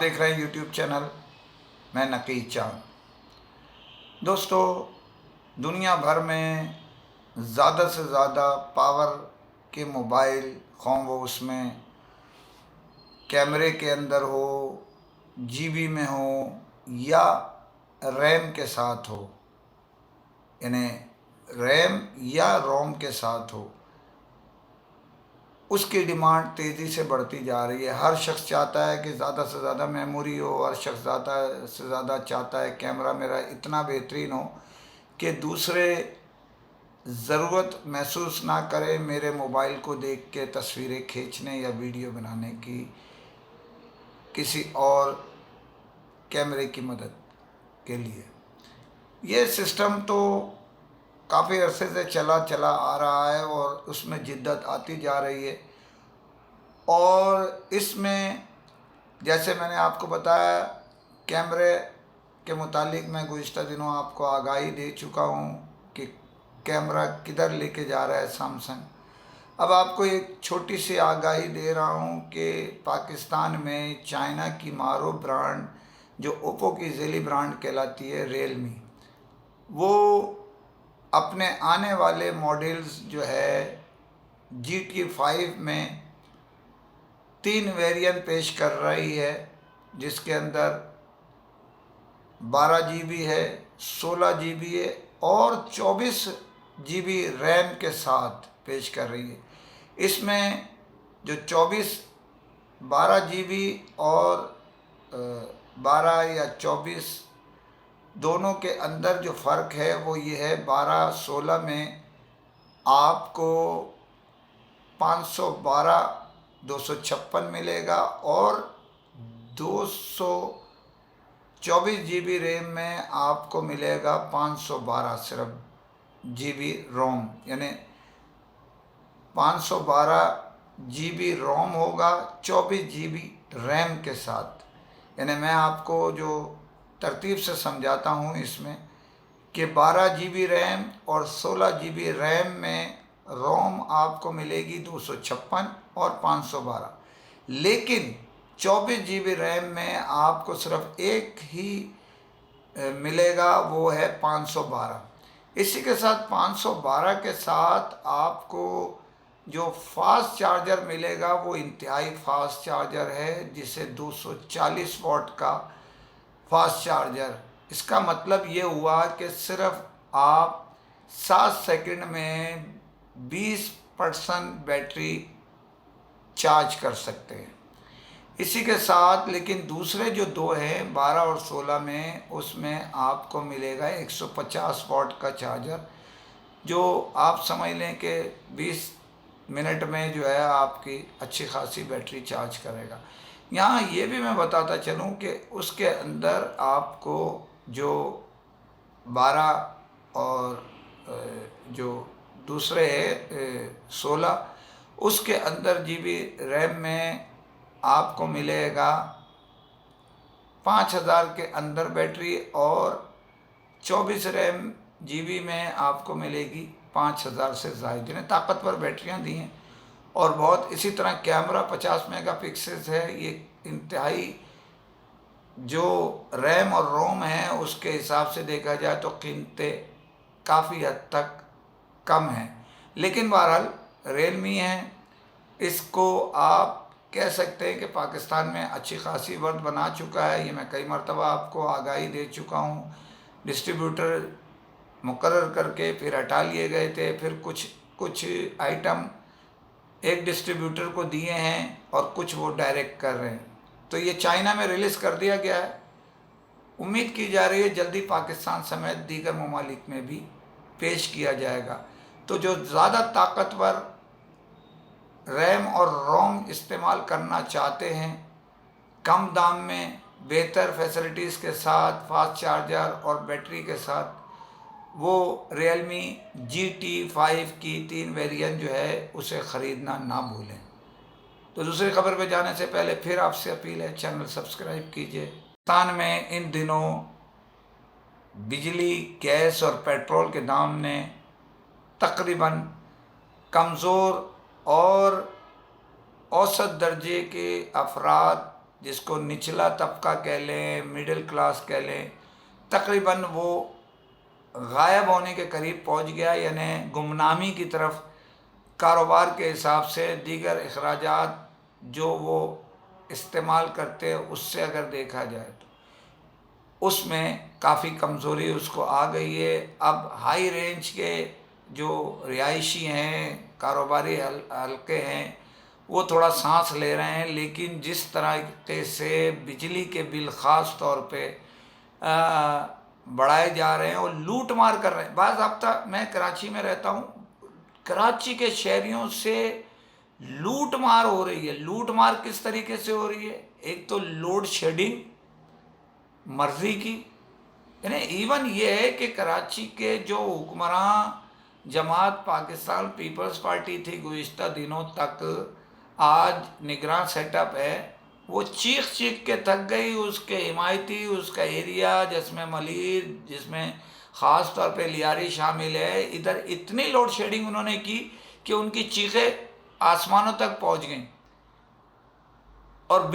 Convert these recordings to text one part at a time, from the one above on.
देख रहे हैं यूट्यूब चैनल। मैं नकी चांद। दोस्तों, दुनिया भर में ज़्यादा से ज़्यादा पावर के मोबाइल, ख़ां वो उसमें कैमरे के अंदर हो, जीबी में हो या रैम के साथ हो, यानी रैम या रोम के साथ हो, उसकी डिमांड तेज़ी से बढ़ती जा रही है। हर शख्स चाहता है कि ज़्यादा से ज़्यादा मेमोरी हो, हर शख्स ज़्यादा से ज़्यादा चाहता है कैमरा मेरा इतना बेहतरीन हो कि दूसरे ज़रूरत महसूस ना करें मेरे मोबाइल को देख के तस्वीरें खींचने या वीडियो बनाने की, किसी और कैमरे की मदद के लिए। ये सिस्टम तो काफ़ी अरसे से चला आ रहा है और उसमें जिद्दत आती जा रही है। और इसमें जैसे मैंने आपको बताया, कैमरे के मुतालिक मैं गुज़िश्ता दिनों आपको आगाही दे चुका हूँ कि कैमरा किधर लेके जा रहा है सैमसंग। अब आपको एक छोटी सी आगाही दे रहा हूँ कि पाकिस्तान में चाइना की मारो ब्रांड, जो ओप्पो की ज़ेली ब्रांड कहलाती है, रियलमी, वो अपने आने वाले मॉडल्स जो है GT5 में 3 वेरिएंट पेश कर रही है, जिसके अंदर 12 GB है, 16 GB है और 24 GB रैम के साथ पेश कर रही है। इसमें जो 12 GB और 12 या 24 दोनों के अंदर जो फ़र्क है वो ये है, 12/16 में आपको 512 256 मिलेगा और 224 GB रैम में आपको मिलेगा 512 सिर्फ GB रोम, यानी 512 GB रोम होगा 24 GB रैम के साथ। यानी मैं आपको जो तरतीब से समझाता हूँ इसमें कि 12 GB रैम और 16 GB रैम में रोम आपको मिलेगी 256 और 512, लेकिन 24 GB रैम में आपको सिर्फ एक ही मिलेगा, वो है 512। इसी के साथ 512 के साथ आपको जो फास्ट चार्जर मिलेगा वो इंतहाई फास्ट चार्जर है, जिसे 240 वाट का फास्ट चार्जर। इसका मतलब ये हुआ कि सिर्फ आप 7 सेकंड में 20% बैटरी चार्ज कर सकते हैं। इसी के साथ लेकिन दूसरे जो दो हैं 12 और 16 में, उसमें आपको मिलेगा 150 वाट का चार्जर, जो आप समझ लें कि 20 मिनट में जो है आपकी अच्छी खासी बैटरी चार्ज करेगा। यहाँ ये भी मैं बताता चलूँ कि उसके अंदर आपको जो 12 और जो दूसरे है 16, उसके अंदर GB रैम में आपको मिलेगा 5000 के अंदर बैटरी और 24 रैम GB में आपको मिलेगी 5000 से ज़ायद। ने ताकतवर बैटरियाँ दी हैं और बहुत। इसी तरह कैमरा 50 मेगापिक्सल है। ये इंतहाई जो रैम और रोम है उसके हिसाब से देखा जाए तो कीमतें काफ़ी हद तक कम हैं, लेकिन बहरहाल रियलमी है, इसको आप कह सकते हैं कि पाकिस्तान में अच्छी खासी वर्थ बना चुका है। ये मैं कई मरतबा आपको आगाही दे चुका हूँ। डिस्ट्रीब्यूटर मुकर्रर करके फिर हटा लिए गए थे, फिर कुछ आइटम एक डिस्ट्रीब्यूटर को दिए हैं और कुछ वो डायरेक्ट कर रहे हैं। तो ये चाइना में रिलीज़ कर दिया गया है। उम्मीद की जा रही है जल्दी पाकिस्तान समेत दीगर ममालिक में भी पेश किया जाएगा। तो जो ज़्यादा ताकतवर रैम और रोम इस्तेमाल करना चाहते हैं, कम दाम में बेहतर फैसिलिटीज़ के साथ, फास्ट चार्जर और बैटरी के साथ, वो रियलमी GT5 की 3 वेरिएंट जो है उसे ख़रीदना ना भूलें। तो दूसरी खबर पे जाने से पहले फिर आपसे अपील है, चैनल सब्सक्राइब कीजिए। पाकिस्तान में इन दिनों बिजली, गैस और पेट्रोल के दाम ने तकरीबन कमज़ोर और औसत दर्जे के अफराद जिसको निचला तबका कह लें, मिडिल क्लास कह लें, तकरीबन वो गायब होने के करीब पहुंच गया, यानी गुमनामी की तरफ। कारोबार के हिसाब से दीगर अखराजात जो वो इस्तेमाल करते हैं उससे अगर देखा जाए तो उसमें काफ़ी कमज़ोरी उसको आ गई है। अब हाई रेंज के जो रिहायशी हैं, कारोबारी हल्के हैं, वो थोड़ा सांस ले रहे हैं, लेकिन जिस तरह से बिजली के बिल ख़ास तौर पे बढ़ाए जा रहे हैं और लूट मार कर रहे हैं। बाज़ हफ्ता मैं कराची में रहता हूँ, कराची के शहरियों से लूट मार हो रही है। लूट मार किस तरीके से हो रही है? एक तो लोड शेडिंग मर्जी की, यानी इवन ये है कि कराची के जो हुक्मरान जमात पाकिस्तान पीपल्स पार्टी थी गुज़िश्ता दिनों तक, आज निगरान सेटअप है, वो चीख चीख के थक गई। उसके हिमायती, उसका एरिया जिसमें मलिर, जिसमें ख़ास तौर पे लियारी शामिल है, इधर इतनी लोड शेडिंग उन्होंने की कि उनकी चीखें आसमानों तक पहुंच गई। और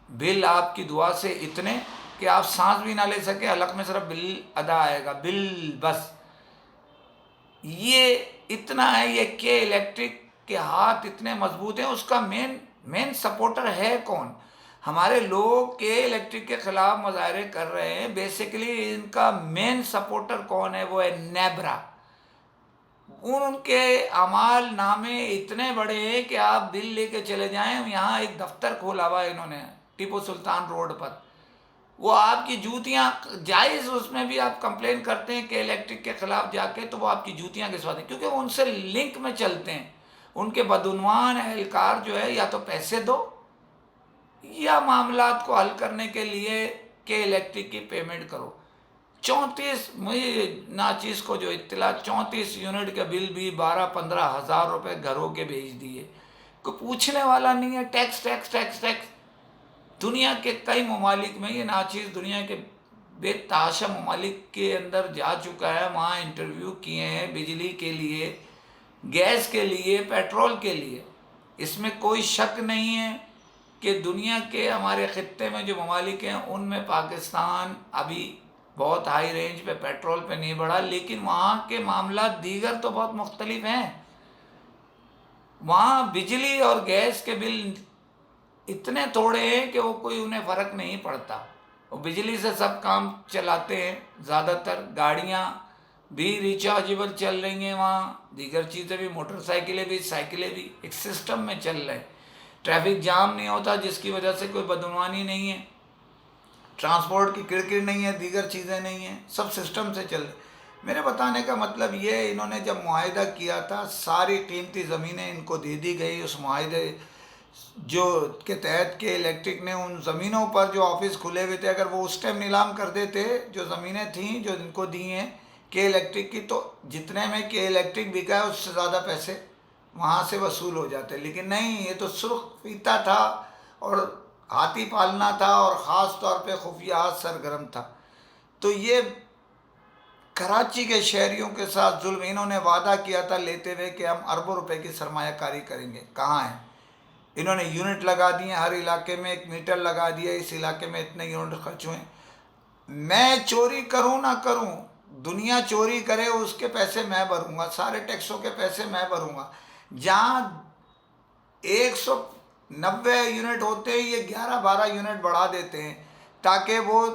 बिल आपकी दुआ से इतने कि आप सांस भी ना ले सके, हलक में सिर्फ बिल अदा आएगा, बिल बस। ये इतना है, ये के इलेक्ट्रिक के हाथ इतने मजबूत हैं। उसका मेन सपोर्टर है कौन? हमारे लोग के इलेक्ट्रिक के खिलाफ मुजाहरे कर रहे हैं, बेसिकली इनका मेन सपोर्टर कौन है? वो है नेब्रा। उनके अमाल नामे इतने बड़े हैं कि आप बिल लेके चले जाएं, यहाँ एक दफ्तर खोला हुआ है इन्होंने टीपू सुल्तान रोड पर। वो आपकी जूतियाँ जायज़, उसमें भी आप कंप्लेन करते हैं कि इलेक्ट्रिक के ख़िलाफ़ जाके, तो वो आपकी जूतियाँ घिसवाते हैं, क्योंकि वो उनसे लिंक में चलते हैं। उनके बदउनवान एहलकार जो है, या तो पैसे दो या मामलात को हल करने के लिए के इलेक्ट्रिक की पेमेंट करो। 34, मुझे नाचीज़ को जो इत्तला, 34 यूनिट का बिल भी 12-15 हज़ार रुपये घरों के भेज दिए। कोई पूछने वाला नहीं है। Tax tax tax tax. दुनिया के कई ममालिक में ये नाचीज़ दुनिया के बेतहाशा ममालिक के अंदर जा चुका है। वहाँ इंटरव्यू किए हैं बिजली के लिए, गैस के लिए, पेट्रोल के लिए। इसमें कोई शक नहीं है कि दुनिया के हमारे ख़ित्ते में जो ममालिक हैं उनमें पाकिस्तान अभी बहुत हाई रेंज पे पेट्रोल पे नहीं बढ़ा, लेकिन वहाँ के मामला दीगर तो बहुत मुख्तलिफ हैं। वहाँ बिजली और गैस के बिल इतने थोड़े हैं कि वो कोई उन्हें फ़र्क नहीं पड़ता। वो बिजली से सब काम चलाते हैं। ज़्यादातर गाड़ियाँ भी रिचार्जेबल चल रही हैं वहाँ, दीगर चीज़ें भी, मोटरसाइकिलें भी, साइकिलें भी एक सिस्टम में चल रहे हैं। ट्रैफिक जाम नहीं होता, जिसकी वजह से कोई बदनवानी नहीं है, ट्रांसपोर्ट की किड़किड़ नहीं है, दीगर चीज़ें नहीं हैं, सब सिस्टम से चल रहे। मेरे बताने का मतलब ये, इन्होंने जब मुआहिदा किया था, सारी कीमती ज़मीनें इनको दे दी गई। उस मुआहिदे जो के तहत के इलेक्ट्रिक ने उन ज़मीनों पर जो ऑफिस खुले हुए थे, अगर वो उस टाइम नीलाम कर देते, जो ज़मीनें थीं जो इनको दी हैं के इलेक्ट्रिक की, तो जितने में के इलेक्ट्रिक बिका है उससे ज़्यादा पैसे वहाँ से वसूल हो जाते। लेकिन नहीं, ये तो सुर्ख पीता था और हाथी पालना था, और ख़ास तौर पे खुफिया हाथ सरगर्म था। तो ये कराची के शहरियों के साथ जुल्म। इन्होंने वादा किया था लेते हुए कि हम अरबों रुपए की सरमायाकारी करेंगे, कहाँ है? इन्होंने यूनिट लगा दिए, हर इलाके में एक मीटर लगा दिया, इस इलाके में इतने यूनिट खर्च हुए। मैं चोरी करूं ना करूं, दुनिया चोरी करे उसके पैसे मैं भरूंगा, सारे टैक्सों के पैसे मैं भरूंगा। जहाँ 190 यूनिट होते हैं, ये 11-12 यूनिट बढ़ा देते हैं ताकि वो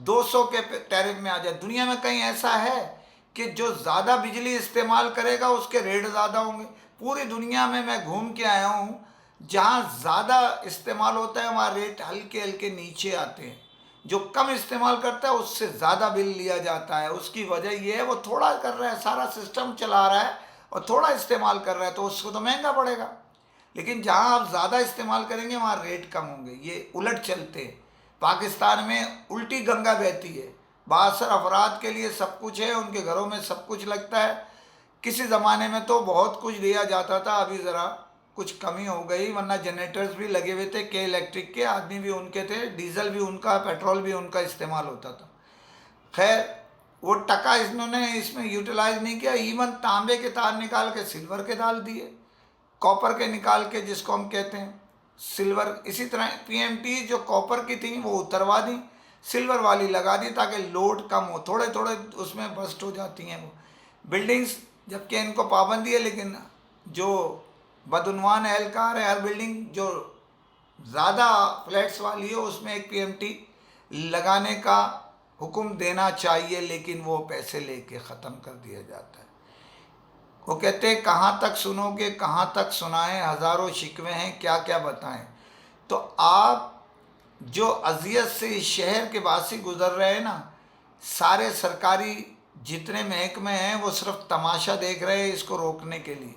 200 के टैरिफ में आ जाए। दुनिया में कहीं ऐसा है कि जो ज़्यादा बिजली इस्तेमाल करेगा उसके रेट ज़्यादा होंगे? पूरी दुनिया में मैं घूम के आया हूँ, जहाँ ज़्यादा इस्तेमाल होता है वहाँ रेट हल्के हल्के नीचे आते हैं। जो कम इस्तेमाल करता है उससे ज़्यादा बिल लिया जाता है। उसकी वजह यह है, वो थोड़ा कर रहा है, सारा सिस्टम चला रहा है और थोड़ा इस्तेमाल कर रहा है, तो उसको तो महंगा पड़ेगा। लेकिन जहाँ आप ज़्यादा इस्तेमाल करेंगे वहाँ रेट कम होंगे। ये उलट चलते हैं। पाकिस्तान में उल्टी गंगा बहती है। बासर अफराद के लिए सब कुछ है, उनके घरों में सब कुछ लगता है। किसी ज़माने में तो बहुत कुछ दिया जाता था, अभी ज़रा कुछ कमी हो गई, वरना जनरेटर्स भी लगे हुए थे के इलेक्ट्रिक के, आदमी भी उनके थे, डीजल भी उनका, पेट्रोल भी उनका इस्तेमाल होता था। खैर, वो टका इन्होंने इसमें यूटिलाइज नहीं किया। इवन तांबे के तार निकाल के सिल्वर के डाल दिए, कॉपर के निकाल के, जिसको हम कहते हैं। सिल्वर, इसी तरह पीएमटी जो कॉपर की थी वो उतरवा दी, सिल्वर वाली लगा दी ताकि लोड कम हो, थोड़े थोड़े उसमें बस्ट हो जाती हैं वो बिल्डिंग्स, जबकि इनको पाबंदी है। लेकिन जो बदउनवान एहलकार है, हर बिल्डिंग जो ज़्यादा फ्लैट्स वाली है उसमें एक पीएमटी लगाने का हुक्म देना चाहिए, लेकिन वो पैसे लेके ख़त्म कर दिया जाता है। वो कहते हैं कहाँ तक सुनोगे, कहाँ तक सुनाएं, हज़ारों शिकवे हैं क्या क्या बताएं। तो आप जो अजियत से इस शहर के वासी गुजर रहे हैं ना, सारे सरकारी जितने महकमे हैं वो सिर्फ तमाशा देख रहे हैं इसको रोकने के लिए,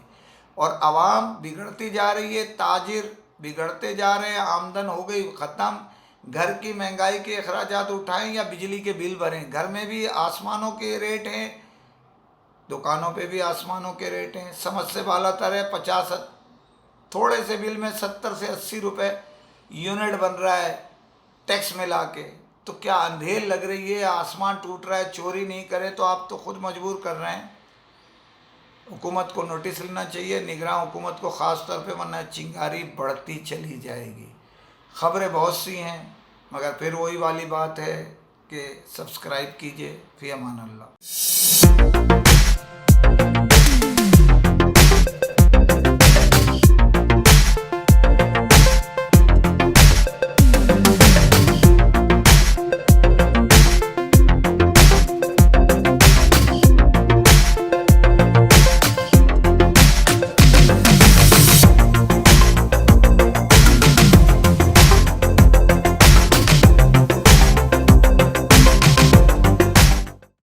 और आवाम बिगड़ती जा रही है, ताजिर बिगड़ते जा रहे हैं, आमदन हो गई ख़त्म, घर की महंगाई के अखराजात उठाएं या बिजली के बिल भरें, घर में भी आसमानों के रेट हैं, दुकानों पे भी आसमानों के रेट हैं, समझ से बाला तर है। 50 थोड़े से बिल में 70 से 80 रुपए यूनिट बन रहा है टैक्स में ला के। तो क्या अंधेर लग रही है, आसमान टूट रहा है, चोरी नहीं करे तो आप तो खुद मजबूर कर रहे हैं। हुकूमत को नोटिस लेना चाहिए, निगरान हुकूमत को ख़ास तौर पे, वरना चिंगारी बढ़ती चली जाएगी। ख़बरें बहुत सी हैं, मगर फिर वही वाली बात है कि सब्सक्राइब कीजिए। फ़ी अमान अल्लाह।